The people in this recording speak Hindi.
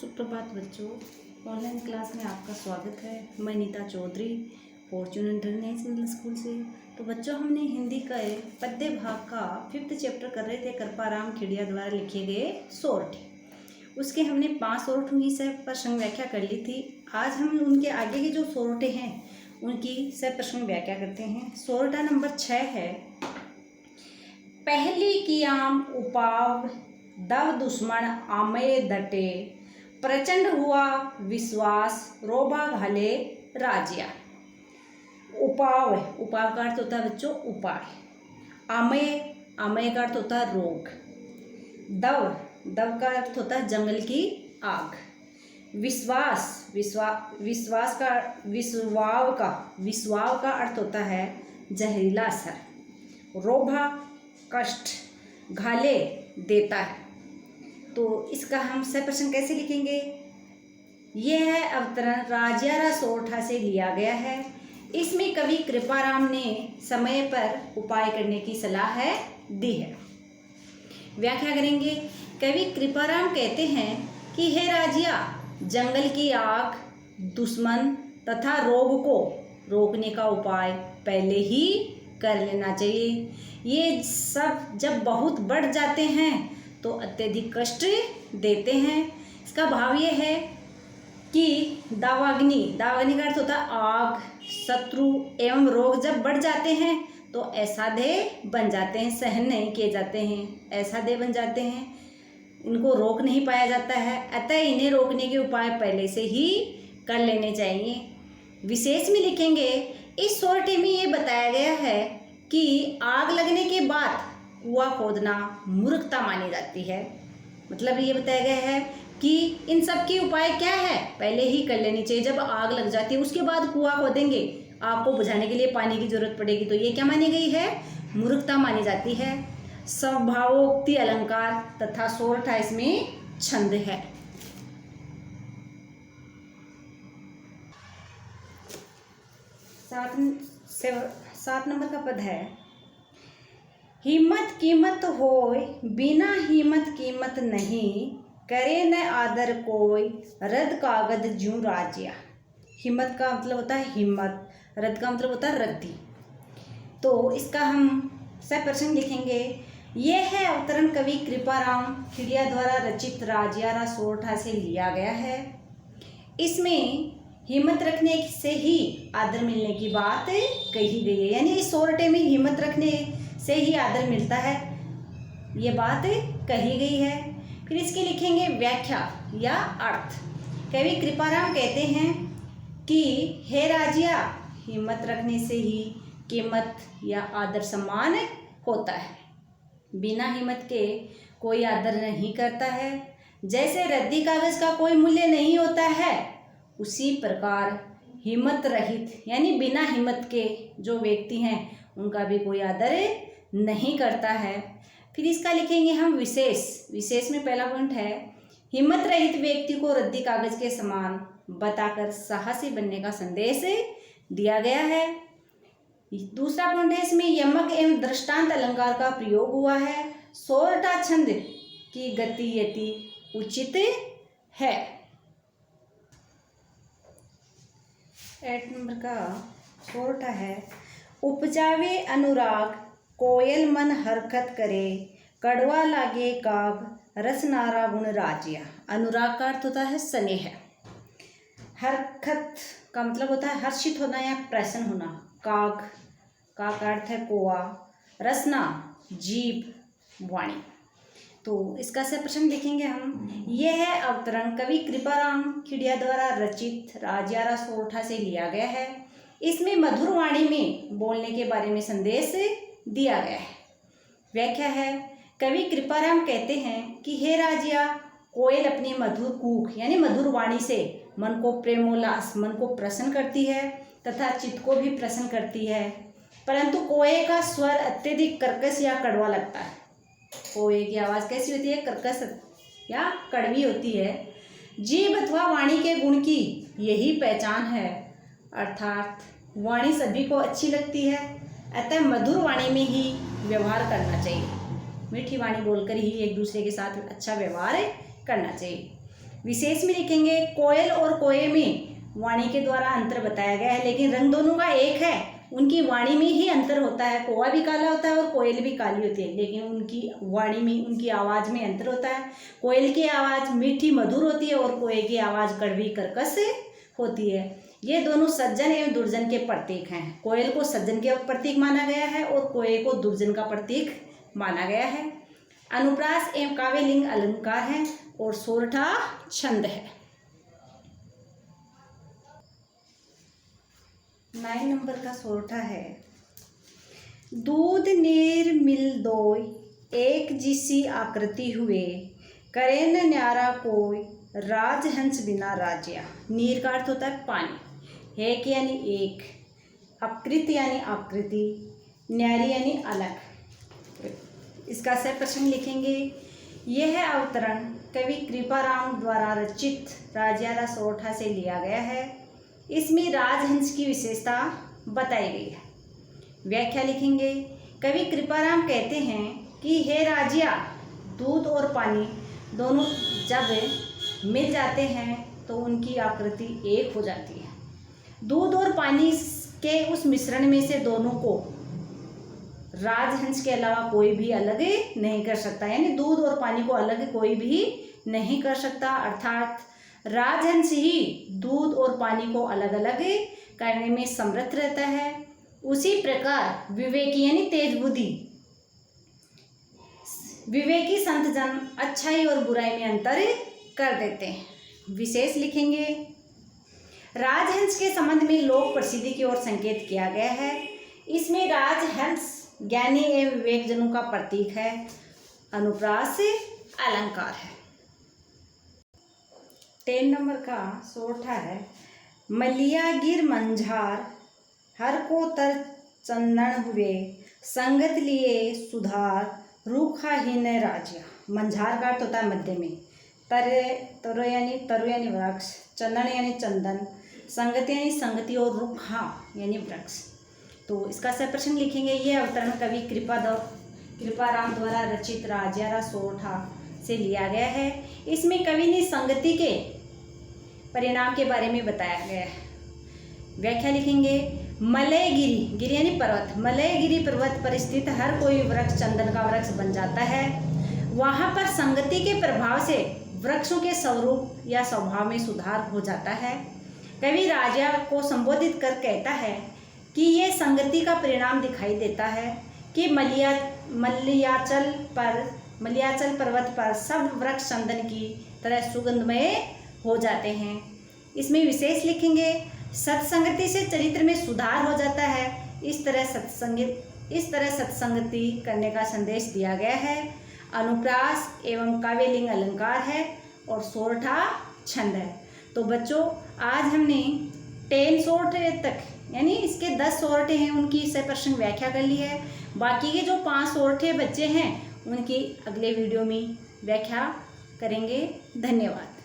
सुप्रभात बच्चों, ऑनलाइन क्लास में आपका स्वागत है। मैं Neeta Chaudhary Fortune International School से। तो बच्चों, हमने हिंदी का पद्य भाग का 5th चैप्टर कर रहे थे, कृपाराम खेड़िया द्वारा लिखे गए सोरठे। उसके हमने 5 सोरठों की सह प्रसंग व्याख्या कर ली थी। आज हम उनके आगे के जो सोरठे हैं उनकी सह प्रसंग व्याख्या करते हैं। सोरठा नंबर 6 है। पहली कियाम उपाव दव दुश्मन आमय डटे, प्रचंड हुआ विश्वास रोबा घाले राजिया। उपाव का अर्थ होता है बच्चों उपाय। आमय का अर्थ होता है रोग। दव का अर्थ होता है जंगल की आग। विस्वाव का अर्थ होता है जहरीला असर। रोभा कष्ट, घाले देता है। तो इसका हम सह प्रश्न कैसे लिखेंगे? यह अवतरण राजियारा सोरठा से लिया गया है। इसमें कवि कृपाराम ने समय पर उपाय करने की सलाह दी है। व्याख्या करेंगे। कवि कृपाराम कहते हैं कि हे राजिया, जंगल की आग, दुश्मन तथा रोग को रोकने का उपाय पहले ही कर लेना चाहिए। ये सब जब बहुत बढ़ जाते हैं तो अत्यधिक कष्ट देते हैं। इसका भाव ये है कि दावाग्नि का अर्थ होता है आग, शत्रु एवं रोग जब बढ़ जाते हैं तो असाध्य बन जाते हैं, सहन नहीं किए जाते हैं, असाध्य बन जाते हैं, इनको रोक नहीं पाया जाता है। अतः इन्हें रोकने के उपाय पहले से ही कर लेने चाहिए। विशेष में लिखेंगे, इस सोरठे में ये बताया गया है कि आग लगने के बाद कुआं खोदना मूर्खता मानी जाती है। मतलब ये बताया गया है कि इन सब के उपाय क्या है, पहले ही कर लेनी चाहिए। जब आग लग जाती है उसके बाद कुआं खोदेंगे, आग को बुझाने के लिए पानी की जरूरत पड़ेगी, तो ये क्या मानी गई है? मूर्खता मानी जाती है। स्वभावोक्ति अलंकार तथा सोरठा इसमें छंद है। सात नंबर का पद है। हिम्मत कीमत होय बिना हिम्मत कीमत नहीं, करे न आदर कोई रद्द कागज ज्यों राजिया। हिम्मत का मतलब होता है हिम्मत, रद्द का मतलब होता है रद्दी। तो इसका हम सह प्रश्न लिखेंगे। यह है अवतरण कवि कृपाराम खेड़िया द्वारा रचित राजियारा सोरठा से लिया गया है। इसमें हिम्मत रखने से ही आदर मिलने की बात कही गई है, यानी इस सोरठे में हिम्मत रखने से ही आदर मिलता है, ये बात कही गई है। फिर इसके लिखेंगे व्याख्या या अर्थ। कवि कृपाराम कहते हैं कि हे राजिया, हिम्मत रखने से ही कीमत या आदर सम्मान होता है। बिना हिम्मत के कोई आदर नहीं करता है। जैसे रद्दी कागज का कोई मूल्य नहीं होता है, उसी प्रकार हिम्मत रहित यानी बिना हिम्मत के जो व्यक्ति हैं उनका भी कोई आदर नहीं करता है। फिर इसका लिखेंगे हम विशेष में पहला पॉइंट है, हिम्मत रहित व्यक्ति को रद्दी कागज के समान बताकर साहसी बनने का संदेश दिया गया है। दूसरा पॉइंट है, इसमें यमक एवं दृष्टांत अलंकार का प्रयोग हुआ है। सोरठा छंद की गति यति उचित है। 8 नंबर का सोरठा है। उपजावे अनुराग कोयल मन हरकत करे, कड़वा लागे काग रसनारा गुण राजिया। अनुराग का अर्थ होता है स्नेह। हरकत का मतलब होता है हर्षित होना या प्रसन्न होना। काग का अर्थ है कोआ। रसना जीभ वाणी। तो इसका सह प्रश्न लिखेंगे हम। यह है अवतरण कवि कृपाराम खेड़िया द्वारा रचित राजियारा सोरठा से लिया गया है। इसमें मधुर वाणी में बोलने के बारे में संदेश दिया गया है। व्याख्या है। कवि कृपाराम कहते हैं कि हे राजिया, कोयल अपनी मधुर कूक यानी मधुर वाणी से मन को प्रेमोल्लास, मन को प्रसन्न करती है तथा चित्त को भी प्रसन्न करती है, परंतु कोए का स्वर अत्यधिक कर्कश या कड़वा लगता है। कोए की आवाज़ कैसी होती है? कर्कश या कड़वी होती है। जीभ अथवा वाणी के गुण की यही पहचान है, अर्थात वाणी सभी को अच्छी लगती है, अतः मधुर वाणी में ही व्यवहार करना चाहिए। मीठी वाणी बोलकर ही एक दूसरे के साथ अच्छा व्यवहार करना चाहिए। विशेष में लिखेंगे कोयल और कोए में वाणी के द्वारा अंतर बताया गया है, लेकिन रंग दोनों का एक है, उनकी वाणी में ही अंतर होता है। कौवा भी काला होता है और कोयल भी काली होती है, लेकिन उनकी वाणी में, उनकी आवाज़ में अंतर होता है। कोयल की आवाज़ मीठी मधुर होती है और कोए की आवाज़ कड़वी कर्कश होती है। ये दोनों सज्जन एवं दुर्जन के प्रतीक हैं। कोयल को सज्जन के प्रतीक माना गया है और कोए को दुर्जन का प्रतीक माना गया है। अनुप्रास एवं काव्यलिंग अलंकार है और सोरठा छंद है। 9 नंबर का सोरठा है। दूध नीर मिल दोय, एक जिसी आकृति हुए, करे न न्यारा कोई, राजहंस बिना राज्या। नीर का अर्थ होता है पानी, एक यानी एक, आकृति यानी आकृति, न्यारी यानी अलग। इसका सह प्रसंग लिखेंगे। यह अवतरण कवि कृपाराम द्वारा रचित राजियारा सोरठा से लिया गया है। इसमें राजहंस की विशेषता बताई गई है। व्याख्या लिखेंगे। कवि कृपाराम कहते हैं कि हे राजिया, दूध और पानी दोनों जब मिल जाते हैं तो उनकी आकृति एक हो जाती है। दूध और पानी के उस मिश्रण में से दोनों को राजहंस के अलावा कोई भी अलग नहीं कर सकता, यानी दूध और पानी को अलग कोई भी नहीं कर सकता, अर्थात राजहंस ही दूध और पानी को अलग अलग करने में समर्थ रहता है। उसी प्रकार विवेकी यानी तेज बुद्धि, विवेकी संत जन अच्छाई और बुराई में अंतर कर देते हैं। विशेष लिखेंगे। राजहंस के संबंध में लोक प्रसिद्धि की ओर संकेत किया गया है। इसमें राजहंस ज्ञानी एवं विवेकजनों का प्रतीक है। अनुप्रास अलंकार है। 10 नंबर का सोरठा है। मलिया गिर मंझार, हर को तर चंदन हुए, संगत लिए सुधार, रूखा ही न राजिया। मंझार का अर्थ होता है मध्य में, तरु यानी वृक्ष, चंदन यानी चंदन, संगति यानी संगति और रूखा यानी वृक्ष। तो इसका सह प्रसंग लिखेंगे। यह अवतरण कवि कृपाराम द्वारा रचित राजियारा सोरठा से लिया गया है। इसमें कवि ने संगति के परिणाम के बारे में बताया गया है। व्याख्या लिखेंगे। मलयगिरी, गिरी यानी पर्वत, मलयगिरी पर्वत पर स्थित हर कोई वृक्ष चंदन का वृक्ष बन जाता है। वहाँ पर संगति के प्रभाव से वृक्षों के स्वरूप या स्वभाव में सुधार हो जाता है। कवि राजा को संबोधित कर कहता है कि ये संगति का परिणाम दिखाई देता है कि मलयाचल पर्वत पर सब वृक्ष चंदन की तरह सुगंधमय हो जाते हैं। इसमें विशेष लिखेंगे। सत्संगति से चरित्र में सुधार हो जाता है। इस तरह सत्संगति करने का संदेश दिया गया है। अनुप्रास एवं काव्यलिंग अलंकार है और सोरठा छंद है। तो बच्चों, आज हमने 10 सोरठे तक, यानी इसके 10 सोरठे हैं, उनकी सह प्रसंग व्याख्या कर ली है। बाकी के जो 5 सोरठे बच्चे हैं उनकी अगले वीडियो में व्याख्या करेंगे। धन्यवाद।